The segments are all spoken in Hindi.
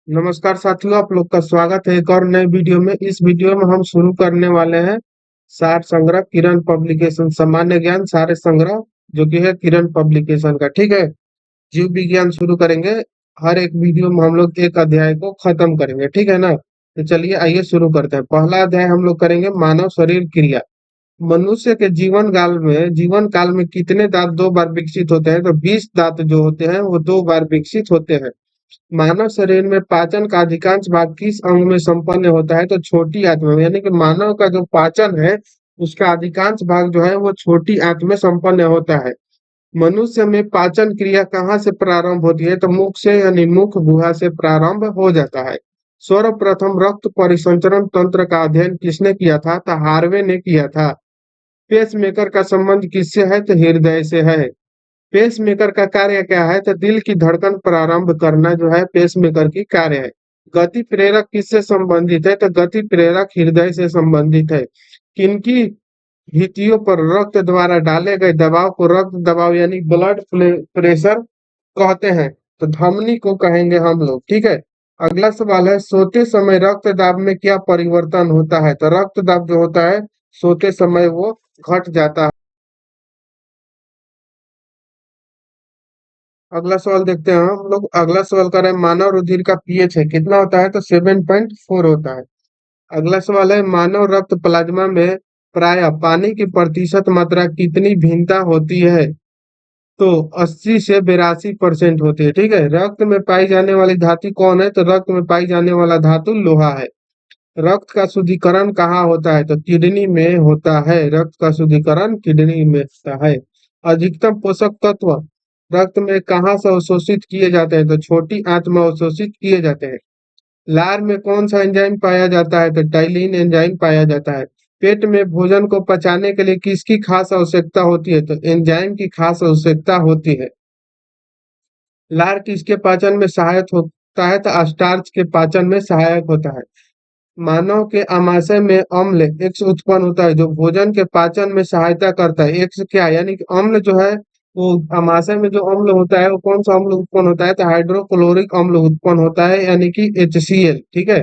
नमस्कार साथियों, आप लोग का स्वागत है एक और नए वीडियो में। इस वीडियो में हम शुरू करने वाले हैं सार संग्रह किरण पब्लिकेशन सामान्य ज्ञान सारे संग्रह, जो कि है किरण पब्लिकेशन का। ठीक है, जीव विज्ञान शुरू करेंगे। हर एक वीडियो में हम लोग एक अध्याय को खत्म करेंगे, ठीक है ना। तो चलिए आइए शुरू करते हैं। पहला अध्याय हम लोग करेंगे मानव शरीर क्रिया। मनुष्य के जीवन काल में कितने दांत दो बार विकसित होते हैं? तो 20 दांत जो होते हैं वो दो बार विकसित होते हैं। मानव शरीर में पाचन का अधिकांश भाग किस अंग में संपन्न होता है? तो छोटी आंत में। यानी कि मानव का जो पाचन है उसका अधिकांश भाग जो है वो छोटी आंत में संपन्न होता है। मनुष्य में पाचन क्रिया कहाँ से प्रारंभ होती है? तो मुख से, यानी मुख गुहा से प्रारंभ हो जाता है। सर्वप्रथम रक्त परिसंचरण तंत्र का अध्ययन किसने किया था? तो हार्वे ने किया था। पेसमेकर का संबंध किससे है? तो हृदय से है। पेसमेकर का कार्य क्या है? तो दिल की धड़कन प्रारंभ करना जो है पेसमेकर की कार्य है। गति प्रेरक किससे संबंधित है? तो गति प्रेरक हृदय से संबंधित है। किनकी भित्तियों पर रक्त द्वारा डाले गए दबाव को रक्त दबाव यानी ब्लड प्रेशर कहते हैं? तो धमनी को कहेंगे हम लोग। ठीक है, अगला सवाल है सोते समय रक्त दाब में क्या परिवर्तन होता है? तो रक्त दाब जो होता है सोते समय वो घट जाता है। अगला सवाल देखते हैं हम लोग। अगला सवाल कर रहे हैं मानव रुधिर का पीएच है कितना होता है? तो 7.4 होता है। अगला सवाल है मानव रक्त प्लाज्मा में प्राय पानी की प्रतिशत मात्रा कितनी भिन्नता होती है? तो 80 से 82% होती है। ठीक है, रक्त में पाई जाने वाली धातु कौन है? तो रक्त में पाई जाने वाला धातु लोहा है। रक्त का शुद्धिकरण कहाँ होता है? तो किडनी में होता है। रक्त का शुद्धिकरण किडनी में होता है। अधिकतम पोषक तत्व रक्त में कहाँ से अवशोषित किए जाते हैं? तो छोटी आंत में अवशोषित किए जाते हैं। लार में कौन सा एंजाइम पाया जाता है? तो टाइलिन एंजाइम पाया जाता है। पेट में भोजन को पचाने के लिए किसकी खास आवश्यकता होती है? तो एंजाइम की खास आवश्यकता होती है। लार किसके पाचन में सहायक होता है? तो स्टार्च के पाचन में सहायक होता है। मानव के आमाशय में अम्ल एक्स उत्पन्न होता है जो भोजन के पाचन में सहायता करता है। एक्स क्या है? यानी कि अम्ल जो है वो आमाशय में जो अम्ल होता है वो कौन सा अम्ल उत्पन्न होता है? तो हाइड्रोक्लोरिक अम्ल उत्पन्न होता है, यानी कि HCl। ठीक है,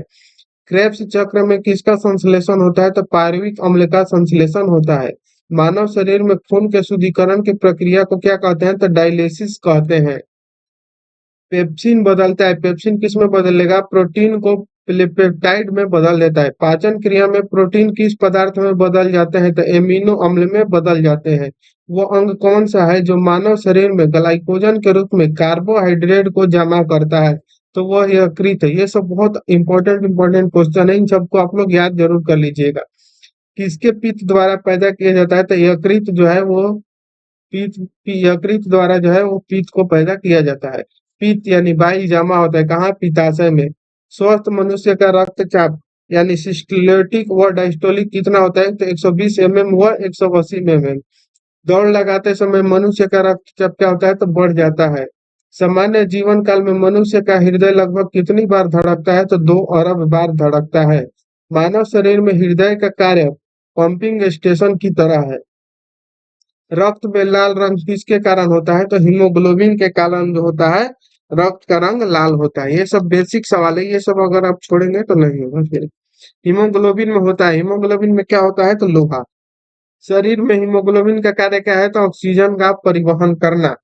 क्रेब्स चक्र में किसका संश्लेषण होता है? तो पायरुविक अम्ल का संश्लेषण होता है। मानव शरीर में खून के शुद्धिकरण की प्रक्रिया को क्या कहते हैं? तो डायलिसिस कहते हैं। पेप्सिन बदलता है। पेप्सिन किस में बदलेगा? प्रोटीन को पेप्टाइड में बदल देता है। पाचन क्रिया में प्रोटीन किस पदार्थ में बदल जाते हैं? तो एमिनो अम्ल में बदल जाते हैं। वो अंग कौन सा है जो मानव शरीर में ग्लाइकोजन के रूप में कार्बोहाइड्रेट को जमा करता है? तो वह यकृत है। ये सब बहुत इंपॉर्टेंट क्वेश्चन है, इन सबको आप लोग याद जरूर कर लीजिएगा। किसके पित्त द्वारा पैदा किया जाता है? तो यकृत जो है वो पित्त यकृत द्वारा जो है वो पित्त को पैदा किया जाता है। पित्त यानी बाइल जमा होता है कहाँ? पित्ताशय में। स्वस्थ मनुष्य का रक्तचाप यानी सिस्टोलिक व डायस्टोलिक कितना होता है? तो 120 mm व 180 mm। दौड़ लगाते समय मनुष्य का रक्तचाप क्या होता है? तो बढ़ जाता है। सामान्य जीवन काल में मनुष्य का हृदय लगभग कितनी बार धड़कता है? तो 2 अरब बार धड़कता है। मानव शरीर में हृदय का कार्य पंपिंग स्टेशन की तरह है। रक्त में लाल रंग किसके कारण होता है? तो हीमोग्लोबिन के कारण जो होता है रक्त का रंग लाल होता है। ये सब बेसिक सवाल है, ये सब अगर आप छोड़ेंगे तो नहीं होगा फिर। हीमोग्लोबिन में होता है, हीमोग्लोबिन में क्या होता है? तो लोहा। शरीर में हीमोग्लोबिन का कार्य क्या है? तो ऑक्सीजन का परिवहन करना।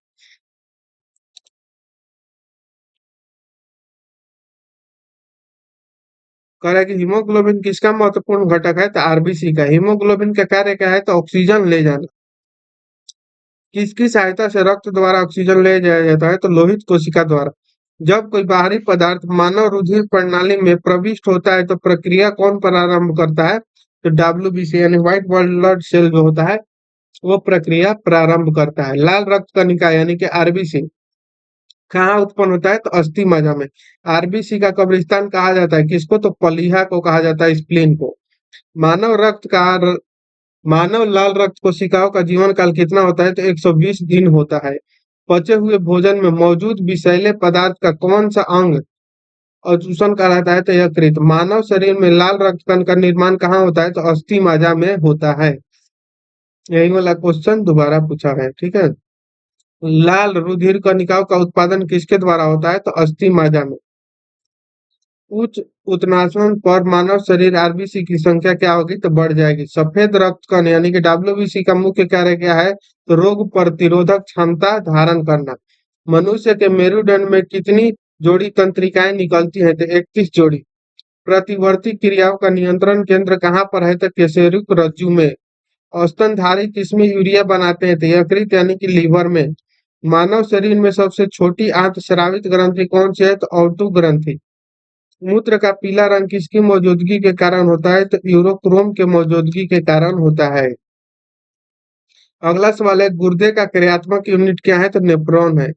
कह रहा है कि हीमोग्लोबिन किसका महत्वपूर्ण घटक है? तो आरबीसी का। हीमोग्लोबिन का कार्य क्या है? तो ऑक्सीजन ले जाना। किसकी सहायता से रक्त द्वारा ऑक्सीजन ले जाया जाता है? तो लोहित कोशिका द्वारा। जब कोई बाहरी पदार्थ मानव रुधिर प्रणाली में प्रविष्ट होता है तो प्रक्रिया कौन प्रारंभ करता है? तो WBC यानी व्हाइट ब्लड सेल जो होता है वो प्रक्रिया प्रारंभ करता है। लाल रक्त कणिका यानी कि आरबीसी कहाँ उत्पन्न होता है? तो अस्थि मज्जा में। आरबीसी का कब्रिस्तान कहा जाता है किसको? तो पलीहा को कहा जाता है, स्प्लीन को। मानव रक्त का मानव लाल रक्त कोशिकाओं का जीवन काल कितना होता है? तो 120 दिन होता है। पचे हुए भोजन में मौजूद विषैले पदार्थ का कौन सा अंग अवशोषण कहलाता है? तो यकृत। मानव शरीर में लाल रक्त कण का निर्माण कहाँ होता है? तो अस्थि मज्जा में होता है। यही वाला क्वेश्चन दोबारा पूछा है। ठीक है, लाल रुधिर कणिकाओं का उत्पादन किसके द्वारा होता है? तो अस्थि मज्जा में। उच्च उत्नाचन पर मानव शरीर आरबीसी की संख्या क्या होगी तो बढ़ जाएगी। सफेद रक्त कण यानी कि डब्ल्यूबीसी का मुख्य कार्य क्या है तो रोग प्रतिरोधक क्षमता धारण करना। मनुष्य के मेरुदंड में कितनी जोड़ी तंत्रिकाएं निकलती है तो 31 जोड़ी। प्रतिवर्ती क्रियाओं का नियंत्रण केंद्र कहाँ पर है तो केशेरुक रज्जु में। स्तनधारी किसमें यूरिया बनाते हैं तो यकृत यानी कि लीवर में। मानव शरीर में सबसे छोटी आंतस्रावित ग्रंथि कौन सी है तो ऑर्टू ग्रंथि। मूत्र का पीला रंग किसकी मौजूदगी के कारण होता है तो यूरोक्रोम के मौजूदगी के कारण होता है। अगला सवाल है गुर्दे का क्रियात्मक यूनिट क्या है तो नेफ्रॉन है।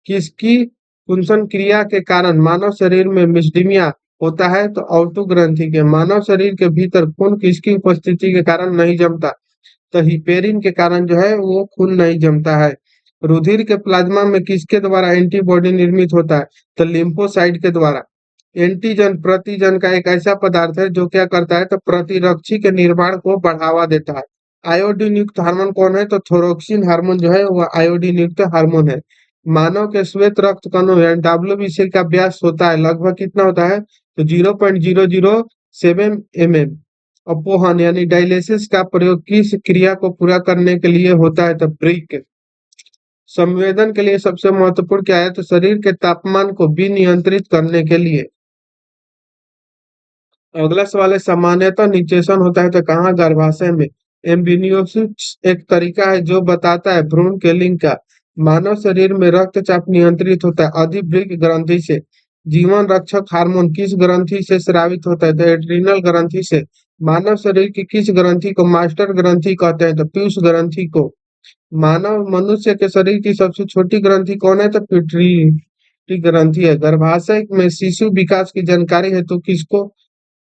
किसकी कुंसन क्रिया के कारण मानव शरीर में मिस्डीमिया होता है तो ऑर्टू ग्रंथि के। मानव शरीर के भीतर खून किसकी उपस्थिति के कारण नहीं जमता तो हिपेरिन के कारण जो है वो खून नहीं जमता है। रुधिर के प्लाज्मा में किसके द्वारा एंटीबॉडी निर्मित होता है तो लिम्फोसाइट के द्वारा। एंटीजन प्रतिजन का एक ऐसा पदार्थ है जो क्या करता है तो प्रतिरक्षी के निर्माण को बढ़ावा देता है। आयोडीन युक्त हार्मोन कौन है तो थोरोक्सिन हार्मोन जो है वह आयोडीन युक्त हार्मोन है। मानव के श्वेत रक्त कणों यानी डब्ल्यूबीसी का व्यास होता है लगभग कितना होता है तो 0.007 mm। अपोहन यानी डायलिसिस का प्रयोग किस क्रिया को पूरा करने के लिए होता है तो ब्रिक। संवेदन के लिए सबसे महत्वपूर्ण क्या है तो शरीर के तापमान को विनियंत्रित करने के लिए। अगला सवाल है सामान्यतः निषेचन होता है तो कहाँ गर्भाशय में। एम्ब्रियोसिस एक तरीका है जो बताता है भ्रूण के लिंग का। मानव शरीर में रक्तचाप नियंत्रित होता है अधिवृक्क ग्रंथि से। जीवन रक्षक हार्मोन किस ग्रंथि से स्रावित होता है तो एड्रिनल ग्रंथि से। मानव शरीर की किस ग्रंथि को मास्टर ग्रंथि कहते हैं तो पीयूष ग्रंथि को। मानव मनुष्य के शरीर की सबसे छोटी ग्रंथि कौन है तो पिट्यूटरी ग्रंथि है। गर्भाशय में शिशु विकास की जानकारी है तो किसको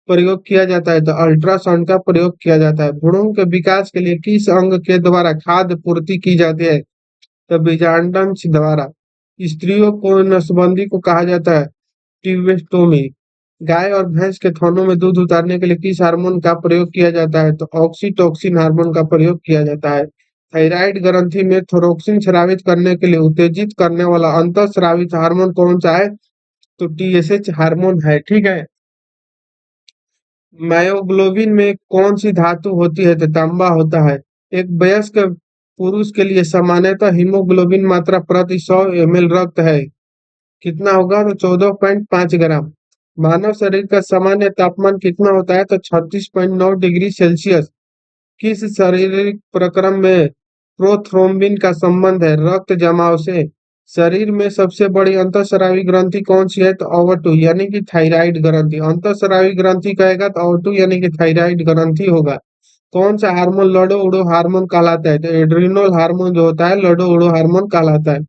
प्रयोग किया जाता है तो अल्ट्रासाउंड का प्रयोग किया जाता है। भ्रूण के विकास के लिए किस अंग के द्वारा खाद्य पूर्ति की जाती है तो बीजांडांश द्वारा। स्त्रियों को नसबंदी को कहा जाता है ट्यूबेक्टोमी। गाय और भैंस के थनों में दूध उतारने के लिए किस हार्मोन का प्रयोग किया जाता है तो ऑक्सीटोसिन हार्मोन का प्रयोग किया जाता है। थायराइड ग्रंथि में थोरोक्सिन स्रावित करने के लिए उत्तेजित करने वाला अंतःस्रावित हार्मोन कौन सा है तो टीएसएच हार्मोन है। ठीक है। मायोग्लोबिन में कौन सी धातु होती है तो तांबा होता है। एक वयस्क पुरुष के लिए सामान्यतः हीमोग्लोबिन मात्रा प्रति 100 ml रक्त है कितना होगा तो 14.5 ग्राम। मानव शरीर का सामान्य तापमान कितना होता है तो 36.9 डिग्री सेल्सियस। किस शारीरिक प्रक्रम में प्रोथ्रोम्बिन का संबंध है रक्त जमाव से। शरीर में सबसे बड़ी अंतःस्रावी ग्रंथि कौन सी है तो ओवटू यानी कि थायराइड ग्रंथि। अंतःस्रावी ग्रंथि कहेगा तो ओवटू यानी कि थायराइड ग्रंथि होगा। कौन सा हार्मोन लड़ो उड़ो हार्मोन कहलाता है तो एड्रिनल हार्मोन जो होता है लड़ो उड़ो हार्मोन कहलाता है।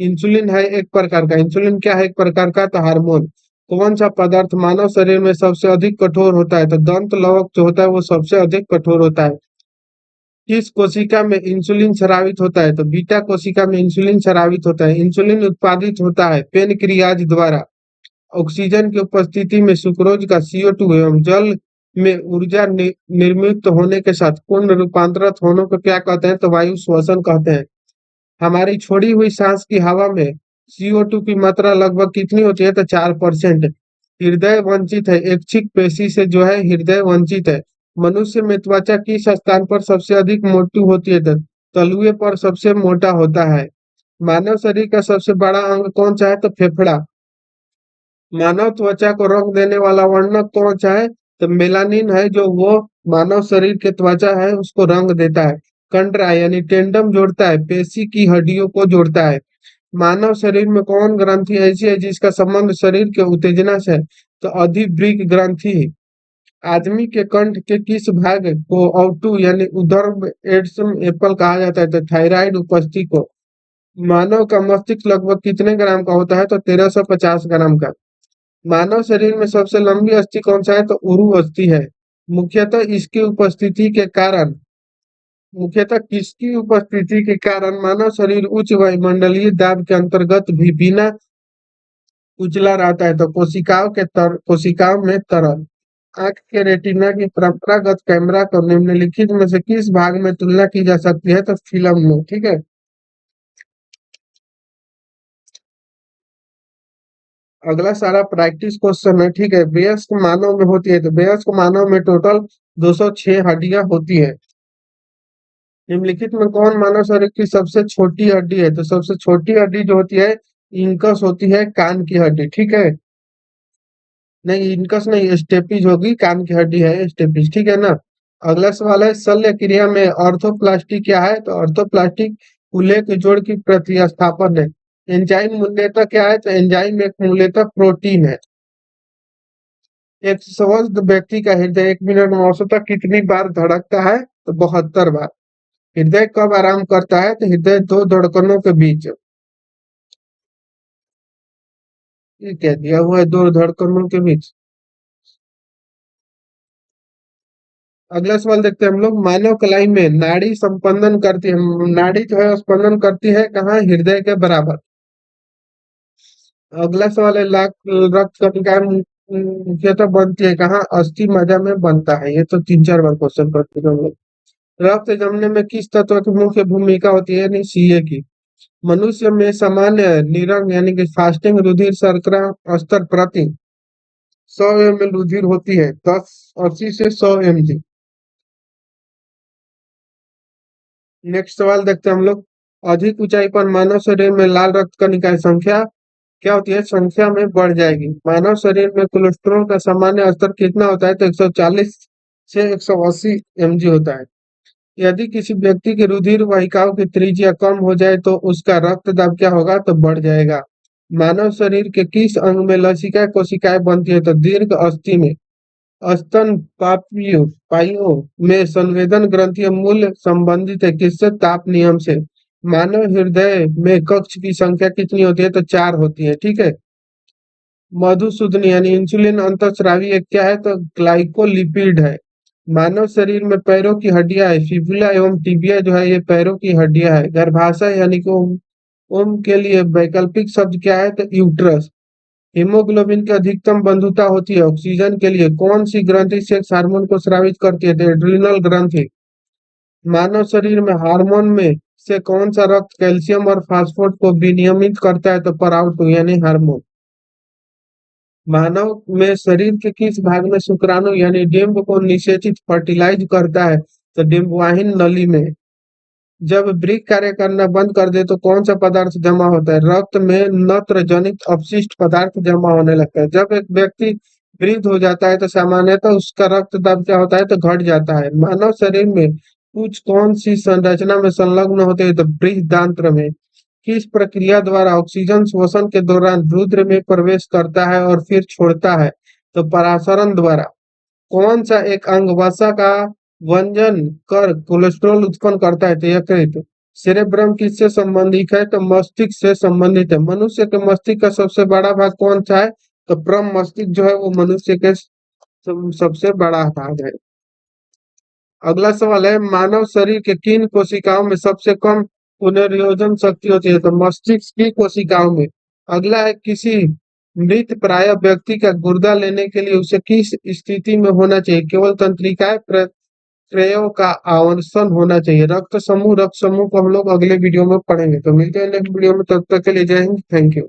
इंसुलिन है एक प्रकार का। इंसुलिन क्या है एक प्रकार का तो हार्मोन। कौन सा पदार्थ मानव शरीर में सबसे अधिक कठोर होता है तो दंत लवक जो होता है वो सबसे अधिक कठोर होता है। किस कोशिका में इंसुलिन स्रावित होता है तो बीटा कोशिका में इंसुलिन स्रावित होता है। इंसुलिन उत्पादित होता है पेनक्रियाज द्वारा। ऑक्सीजन की उपस्थिति में सुक्रोज का CO2 एवं जल में ऊर्जा निर्मित होने के साथ पूर्ण रूपांतरित होने को क्या कहते हैं तो वायु श्वसन कहते हैं। हमारी छोड़ी हुई सांस की हवा में CO2 की मात्रा लगभग कितनी होती है तो 4%। हृदय वंचित है ऐच्छिक पेशी से जो है हृदय वंचित है। मनुष्य में त्वचा किस स्थान पर सबसे अधिक मोटी होती है तो तलुए पर सबसे मोटा होता है। मानव शरीर का सबसे बड़ा अंग कौन सा है तो फेफड़ा। मानव त्वचा को रंग देने वाला वर्णक कौन सा है तो मेलानिन है जो वो मानव शरीर के त्वचा है उसको रंग देता है। कंडरा यानी टेंडम जोड़ता है पेशी की हड्डियों को जोड़ता है। मानव शरीर में कौन ग्रंथि ऐसी है जिसका संबंध शरीर के उत्तेजना से है तो अधिवृक्क ग्रंथि। आदमी के कंठ के किस भाग को ऑटू यानी उदर एड्सम एप्पल कहा जाता है तो थायराइड उपस्थिति को। मानव का मस्तिष्क लगभग कितने ग्राम का होता है तो 1350 ग्राम का। मानव शरीर में सबसे लंबी अस्थि कौन सा है तो उरु अस्थि है। मुख्यतः इसकी उपस्थिति के कारण मुख्यतः किसकी उपस्थिति के कारण मानव शरीर उच्च वायुमंडलीय दाब के अंतर्गत भी बिना उजला रहता है तो कोशिकाओं में तरल। आंख के रेटिना की परंपरागत कैमरा को निम्नलिखित में से किस भाग में तुलना की जा सकती है तो फिल्म में। ठीक है। अगला सारा प्रैक्टिस क्वेश्चन है, ठीक है। वयस्क मानव में होती है, तो वयस्क मानव में टोटल 206 हड्डियां होती है। निम्नलिखित में कौन मानव शरीर की सबसे छोटी हड्डी है? तो सबसे छोटी हड्डी जो होती है, इंकस होती है, कान की हड्डी, ठीक है। नहीं, इनकस नहीं, स्टेपिज होगी, कान की हड्डी है स्टेपिज, ठीक है ना। अगला सवाल है, शल्य क्रिया में ऑर्थोप्लास्टी क्या है? तो ऑर्थोप्लास्टिक कूल्हे के जोड़ की प्रतिस्थापन है। एंजाइम मूल्यतः क्या है? तो एंजाइम एक मूल्यतः प्रोटीन है। एक स्वस्थ व्यक्ति का हृदय 1 मिनट में औसतन कितनी बार धड़कता है? तो 72 बार। हृदय कब आराम करता है? तो हृदय दो धड़कनों के बीच। ये क्या दिया हुआ है, दो धड़कनों के बीच? अगला सवाल देखते हैं हम लोग, मानव कलाई में नाड़ी संपंदन करती है, नाड़ी जो है स्पंदन करती है कहाँ? हृदय के बराबर। अगला सवाल है, लाख रक्त कणिकाएं मुख्यतः बनती है कहाँ? अस्थि मज्जा में बनता है। ये तो 3-4 बार क्वेश्चन कर चुके हम लोग। रक्त जमने में किस तत्व की मुख्य भूमिका होती है? यानी सीए की। मनुष्य में सामान्य निरंग यानी कि फास्टिंग रुधिर शर्करा स्तर प्रति 100 ml रुधिर होती है, 80 से 100 mg। नेक्स्ट सवाल देखते हैं हम लोग, अधिक ऊंचाई पर मानव शरीर में लाल रक्त कणिका की संख्या क्या होती है? संख्या में बढ़ जाएगी। मानव शरीर में कोलेस्ट्रॉल का सामान्य स्तर कितना होता है? तो 140 से 180 mg होता है। यदि किसी व्यक्ति की रुधिर वाहिकाओं की त्रिज्या कम हो जाए तो उसका रक्त दाब क्या होगा? तो बढ़ जाएगा। मानव शरीर के किस अंग में लसिका कोशिकाएं बनती है? तो दीर्घ अस्थि में। स्तन पापियों पाइयों में संवेदन ग्रंथि मूल संबंधित है किससे? ताप नियम से। मानव हृदय में कक्ष की संख्या कितनी होती है? तो 4 होती है, ठीक है। मधुसूदन यानी इंसुलिन अंतःस्रावी एक क्या है? तो ग्लाइकोलिपिड है। मानव शरीर में पैरों की हड्डियां है, फिबुला एवं टिबिया जो है ये पैरों की हड्डियां है। गर्भाशय यानी कि ओम के लिए वैकल्पिक शब्द क्या है? तो यूट्रस। हीमोग्लोबिन की अधिकतम बंधुता होती है ऑक्सीजन के लिए कौन सी ग्रंथि से हार्मोन को स्रावित करती है? तो एड्रिनल ग्रंथि। मानव शरीर में हार्मोन में से कौन सा रक्त कैल्शियम और फास्फोरस को विनियमित करता है? तो पराउटो यानी हार्मोन। मानव में शरीर के किस भाग में शुक्राणु यानी डिंब को निषेचित फर्टिलाइज करता है? तो डिंबवाहिन नली में। जब वृक्क कार्य करना बंद कर दे तो कौन सा पदार्थ जमा होता है? रक्त में नत्र जनित अपशिष्ट पदार्थ जमा होने लगता है। जब एक व्यक्ति वृद्ध हो जाता है तो सामान्यतः उसका रक्त दाब क्या होता है? तो घट जाता है। मानव शरीर में कुछ कौन सी संरचना में संलग्न होते हैं? तो बृहदांत्र में। किस प्रक्रिया द्वारा ऑक्सीजन श्वसन के दौरान रुधिर में प्रवेश करता है और फिर छोड़ता है? तो परासरण द्वारा। कौन सा एक अंग वसा का वंजन कर कोलेस्ट्रॉल उत्पन्न करता है? तो यकृत। सेरेब्रम किससे संबंधित है? तो मस्तिष्क से संबंधित है। मनुष्य के मस्तिष्क का सबसे बड़ा भाग कौन सा है? तो प्रम मस्तिष्क जो है वो मनुष्य के सबसे बड़ा भाग है। अगला सवाल है, मानव शरीर के किन कोशिकाओं में सबसे कम पुनर्योजन शक्ति होती है? तो मस्तिष्क की कोशिकाओं में। अगला है, किसी मृत प्राय व्यक्ति का गुर्दा लेने के लिए उसे किस स्थिति में होना चाहिए? केवल तंत्रिकाएं प्रत्ययों का आवर्षण होना चाहिए। रक्त समूह को हम लोग अगले वीडियो में पढ़ेंगे। तो मिलते हैं नेक्स्ट वीडियो में, तब तक के लिए जय हिंद, थैंक यू।